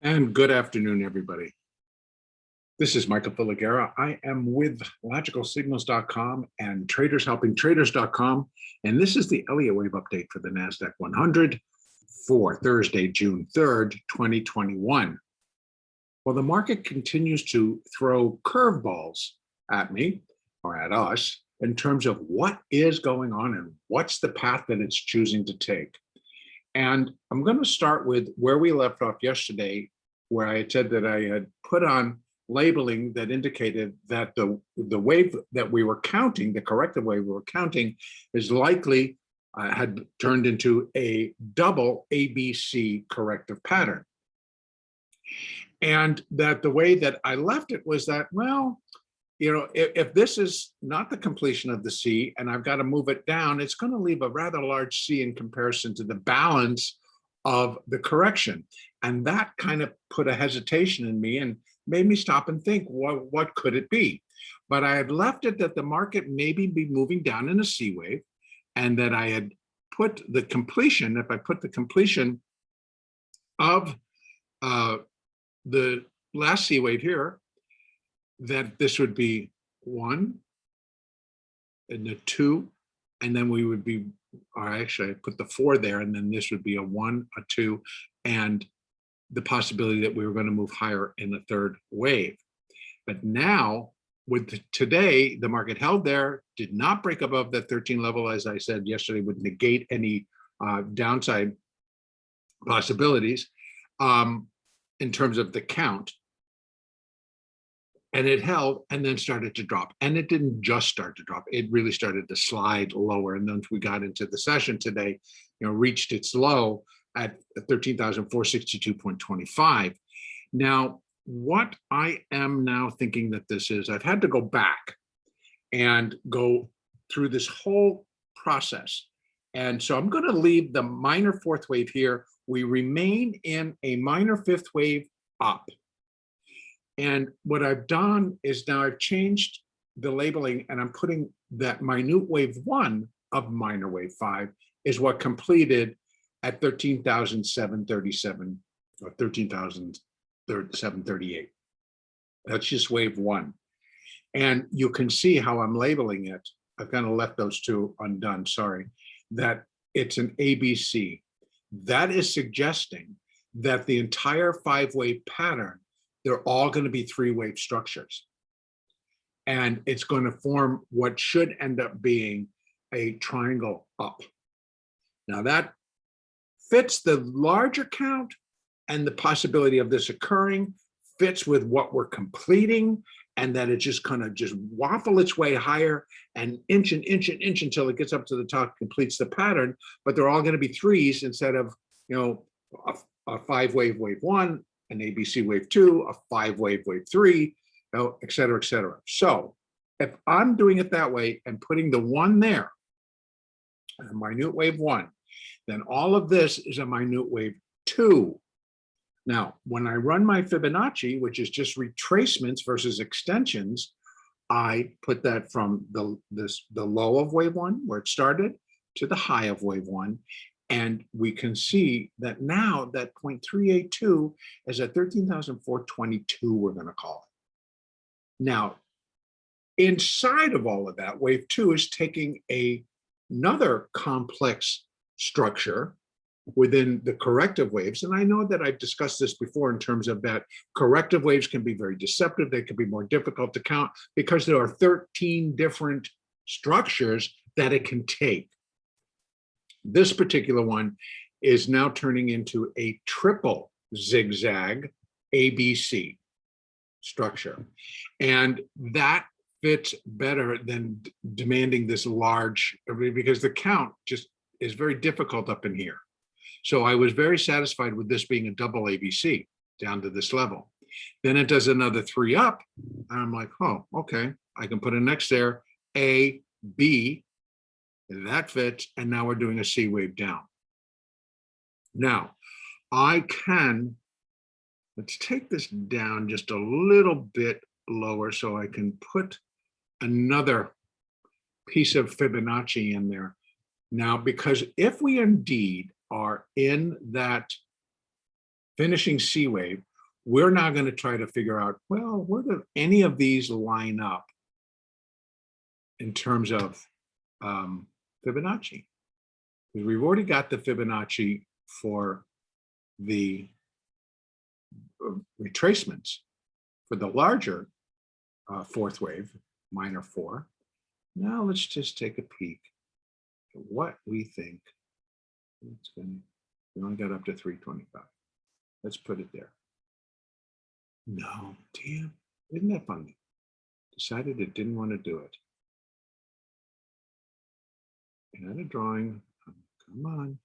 And good afternoon, everybody. This is Michael Filigera. I am with logicalsignals.com and tradershelpingtraders.com. And this is the Elliott wave update for the NASDAQ 100 for Thursday, June 3rd, 2021. Well, the market continues to throw curveballs at me or at us in terms of what is going on and what's the path that it's choosing to take. And I'm going to start with where we left off yesterday, where I had said that I had put on labeling that indicated that the wave that we were counting, the corrective wave we were counting, is likely had turned into a double ABC corrective pattern. And that the way that I left it was that, well, if this is not the completion of the C and I've got to move it down, it's going to leave a rather large C in comparison to the balance of the correction. And that kind of put a hesitation in me and made me stop and think, what could it be? But I had left it that the market maybe be moving down in a C wave, and that I had put the completion, if I put the completion of the last C wave here, that this would be 1 and a 2, and then we would be, or actually I put the 4 there, and then this would be a 1, a 2, and the possibility that we were going to move higher in the third wave. But now, with today, the market held there, did not break above that 13 level, as I said yesterday, would negate any downside possibilities in terms of the count. And it held and then started to drop. And it didn't just start to drop. It really started to slide lower. And then we got into the session today, reached its low at 13,462.25. Now, what I am now thinking that this is, I've had to go back and go through this whole process. And so I'm going to leave the minor fourth wave here. We remain in a minor fifth wave up. And what I've done is now I've changed the labeling, and I'm putting that minute wave 1 of minor wave 5 is what completed at 13,737 or 13,738. That's just wave 1. And you can see how I'm labeling it. I've kind of left those two undone, sorry, that it's an ABC. That is suggesting that the entire 5-wave pattern, they're all going to be 3-wave structures. And it's going to form what should end up being a triangle up. Now that fits the larger count, and the possibility of this occurring fits with what we're completing, and that it's just kind of just waffle its way higher and inch and inch and inch until it gets up to the top, completes the pattern. But they're all going to be 3s instead of, a 5-wave wave 1, an ABC wave 2, a 5-wave wave 3, et cetera, et cetera. So if I'm doing it that way and putting the 1 there, a minute wave 1, then all of this is a minute wave 2. Now, when I run my Fibonacci, which is just retracements versus extensions, I put that from the low of wave 1, where it started, to the high of wave 1. And we can see that now that 0.382 is at 13,422, we're going to call it. Now, inside of all of that, wave 2 is taking another complex structure within the corrective waves. And I know that I've discussed this before in terms of that corrective waves can be very deceptive. They can be more difficult to count because there are 13 different structures that it can take. This particular one is now turning into a triple zigzag ABC structure. And that fits better than demanding this large, because the count just is very difficult up in here. So I was very satisfied with this being a double ABC down to this level. Then it does another 3 up, and I'm like, oh, okay, I can put an X there, A, B, that fits, and now we're doing a C wave down. Now, I can, let's take this down just a little bit lower so I can put another piece of Fibonacci in there. Now, because if we indeed are in that finishing C wave, we're now going to try to figure out, well, where do any of these line up in terms of Fibonacci? Because we've already got the Fibonacci for the retracements for the larger fourth wave, minor 4. Now let's just take a peek at what we think. We only got up to 325. Let's put it there. No, damn, isn't that funny? Decided it didn't want to do it. Add a drawing, come on,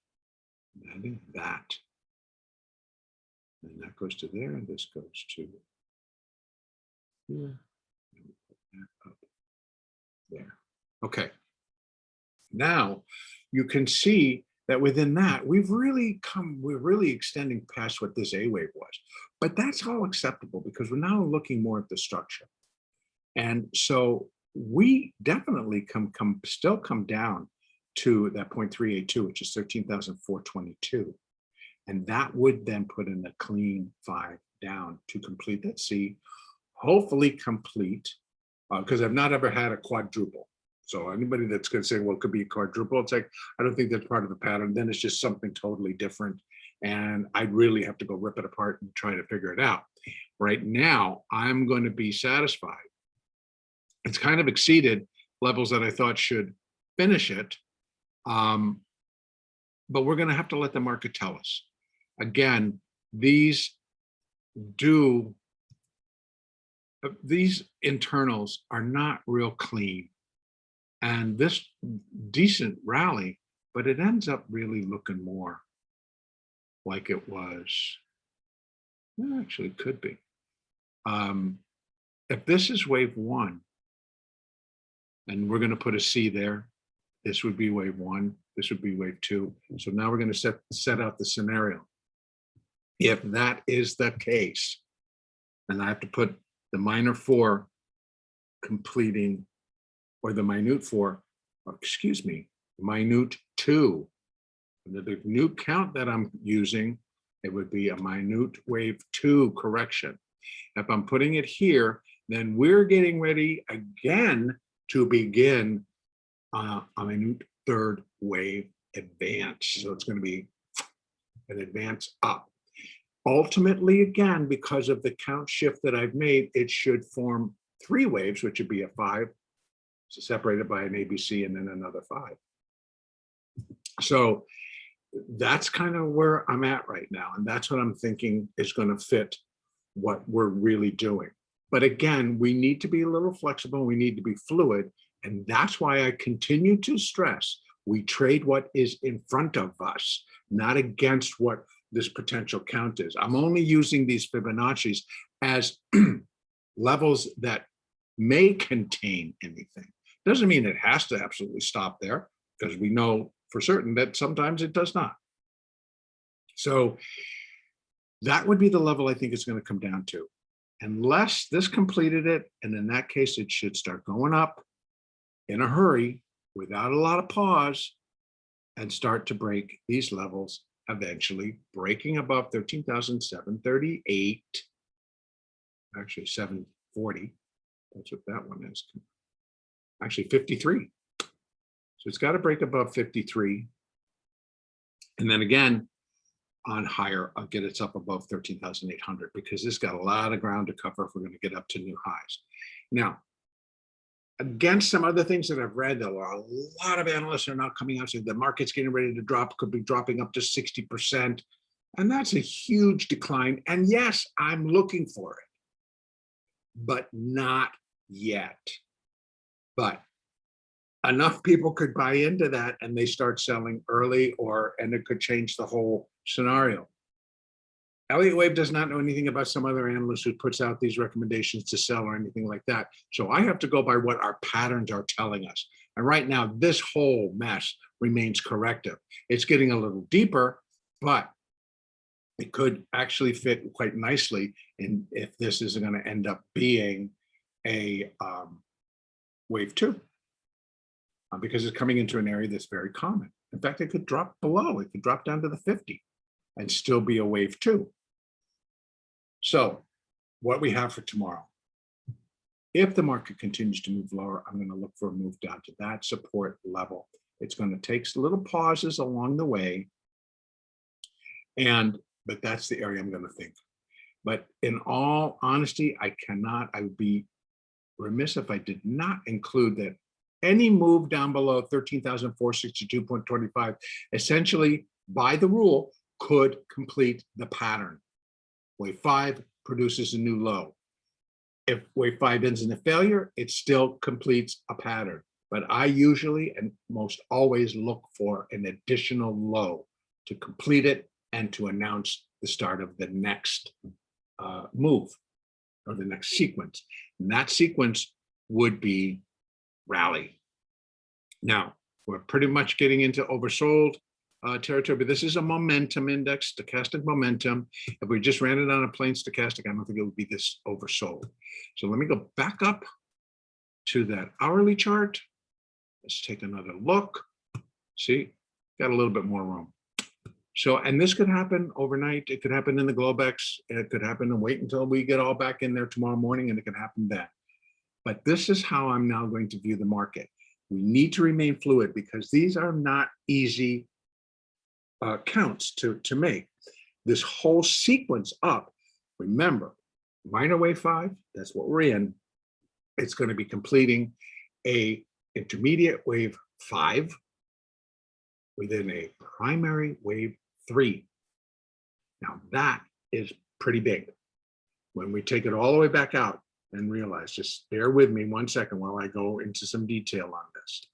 adding that. And that goes to there, and this goes to here. And we put that up there. Okay. Now you can see that within that, we're really extending past what this A wave was. But that's all acceptable because we're now looking more at the structure. And so we definitely still come down to that 0.382, which is 13,422. And that would then put in a clean 5 down to complete that C, hopefully complete, because I've not ever had a quadruple. So anybody that's going to say, well, it could be a quadruple, it's like, I don't think that's part of the pattern. Then it's just something totally different. And I'd really have to go rip it apart and try to figure it out. Right now, I'm going to be satisfied. It's kind of exceeded levels that I thought should finish it. But we're going to have to let the market tell us. Again, these internals are not real clean. And this decent rally, but it ends up really looking more like it was. Well, actually, it could be. If this is wave 1, and we're going to put a C there, this would be wave 1, this would be wave 2. So now we're going to set out the scenario. If that is the case, then I have to put the minor 4 completing, or the minute 4, or excuse me, minute 2. The minute count that I'm using, it would be a minute wave 2 correction. If I'm putting it here, then we're getting ready again to begin a minute 3rd wave advance. So it's going to be an advance up. Ultimately, again, because of the count shift that I've made, it should form 3 waves, which would be a 5, so separated by an ABC and then another 5. So that's kind of where I'm at right now. And that's what I'm thinking is going to fit what we're really doing. But again, we need to be a little flexible. We need to be fluid. And that's why I continue to stress we trade what is in front of us, not against what this potential count is. I'm only using these Fibonacci's as levels that may contain anything. Doesn't mean it has to absolutely stop there, because we know for certain that sometimes it does not. So that would be the level I think it's going to come down to. Unless this completed it, and in that case, it should start going up in a hurry without a lot of pause and start to break these levels, eventually breaking above 13,738, actually 740. That's what that one is. Actually 53. So it's got to break above 53. And then again, on higher, I'll get it up above 13,800, because this got a lot of ground to cover if we're going to get up to new highs. Now, against some other things that I've read, there are a lot of analysts are now coming out saying the market's getting ready to drop, could be dropping up to 60%. And that's a huge decline. And yes, I'm looking for it, but not yet. But enough people could buy into that and they start selling early, and it could change the whole scenario. Elliott Wave does not know anything about some other analyst who puts out these recommendations to sell or anything like that. So I have to go by what our patterns are telling us. And right now, this whole mess remains corrective. It's getting a little deeper, but it could actually fit quite nicely in if this is going to end up being a wave 2. Because it's coming into an area that's very common. In fact, it could drop below. It could drop down to the 50 and still be a wave 2. So what we have for tomorrow, if the market continues to move lower, I'm going to look for a move down to that support level. It's going to take little pauses along the way. But that's the area I'm going to think. But in all honesty, I would be remiss if I did not include that any move down below 13,462.25, essentially by the rule, could complete the pattern. Wave 5 produces a new low. If wave 5 ends in a failure, it still completes a pattern. But I usually and most always look for an additional low to complete it and to announce the start of the next move or the next sequence. And that sequence would be rally. Now, we're pretty much getting into oversold territory, but this is a momentum index, stochastic momentum. If we just ran it on a plain stochastic, I don't think it would be this oversold. So let me go back up to that hourly chart. Let's take another look. See, got a little bit more room. So, and this could happen overnight. It could happen in the Globex. It could happen and wait until we get all back in there tomorrow morning, and it could happen then. But this is how I'm now going to view the market. We need to remain fluid because these are not easy counts to make. This whole sequence up, remember, minor wave 5, that's what we're in. It's going to be completing a intermediate wave 5 within a primary wave 3. Now that is pretty big. When we take it all the way back out and realize, just bear with me 1 second while I go into some detail on this.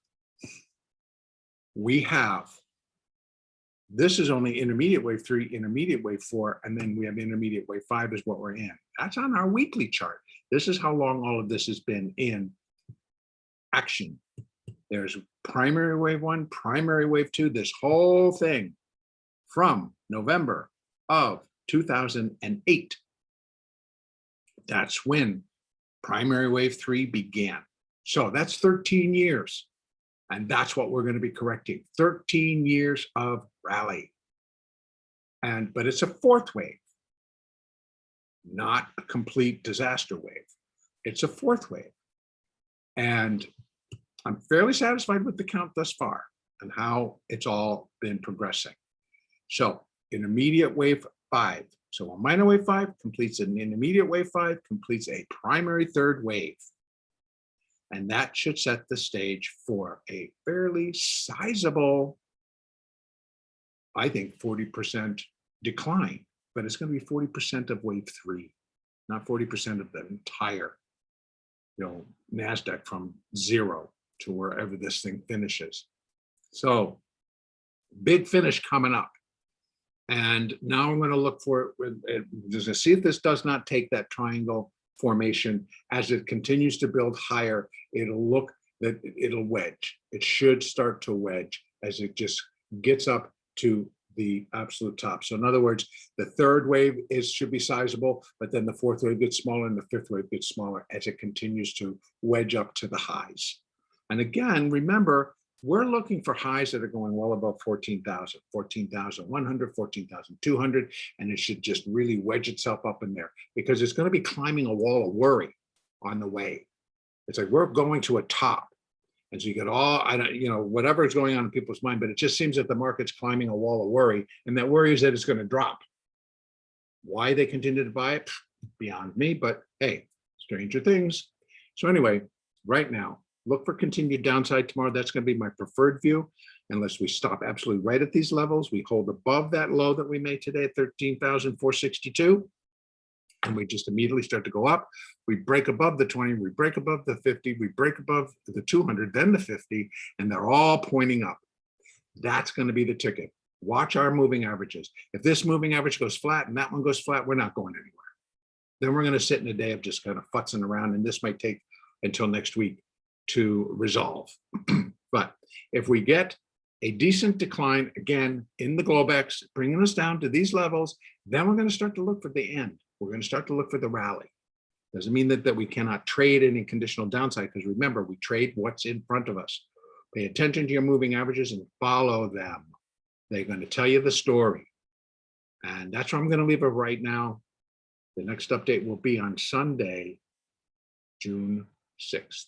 We have, this is only intermediate wave 3, intermediate wave 4, and then we have intermediate wave 5 is what we're in. That's on our weekly chart. This is how long all of this has been in action. There's primary wave 1, primary wave 2, this whole thing from November of 2008. That's when primary wave 3 began. So that's 13 years. And that's what we're going to be correcting. 13 years of rally. But it's a fourth wave, not a complete disaster wave. It's a fourth wave. And I'm fairly satisfied with the count thus far and how it's all been progressing. So intermediate wave 5. So a minor wave 5 completes an intermediate wave 5, completes a primary third wave. And that should set the stage for a fairly sizable, I think, 40% decline. But it's going to be 40% of wave 3, not 40% of the entire, NASDAQ from 0 to wherever this thing finishes. So big finish coming up. And now I'm going to look for it, to see if this does not take that triangle formation. As it continues to build higher, it'll look that it'll wedge. It should start to wedge as it just gets up to the absolute top. So in other words, the third wave should be sizable, but then the fourth wave gets smaller and the fifth wave gets smaller as it continues to wedge up to the highs. And again, remember, we're looking for highs that are going well above 14,000, 14,100, 14,200, and it should just really wedge itself up in there because it's going to be climbing a wall of worry on the way. It's like we're going to a top. And so you get all, whatever is going on in people's mind, but it just seems that the market's climbing a wall of worry, and that worry is that it's going to drop. Why they continue to buy it, beyond me, but hey, stranger things. So anyway, right now, look for continued downside tomorrow. That's going to be my preferred view, unless we stop absolutely right at these levels. We hold above that low that we made today at 13,462. And we just immediately start to go up. We break above the 20, we break above the 50, we break above the 200, then the 50, and they're all pointing up. That's going to be the ticket. Watch our moving averages. If this moving average goes flat and that one goes flat, we're not going anywhere. Then we're going to sit in a day of just kind of futzing around, and this might take until next week to resolve. But if we get a decent decline, again, in the Globex, bringing us down to these levels, then we're going to start to look for the end. We're going to start to look for the rally. Doesn't mean that we cannot trade any conditional downside, because remember, we trade what's in front of us. Pay attention to your moving averages and follow them. They're going to tell you the story. And that's where I'm going to leave it right now. The next update will be on Sunday, June 6th.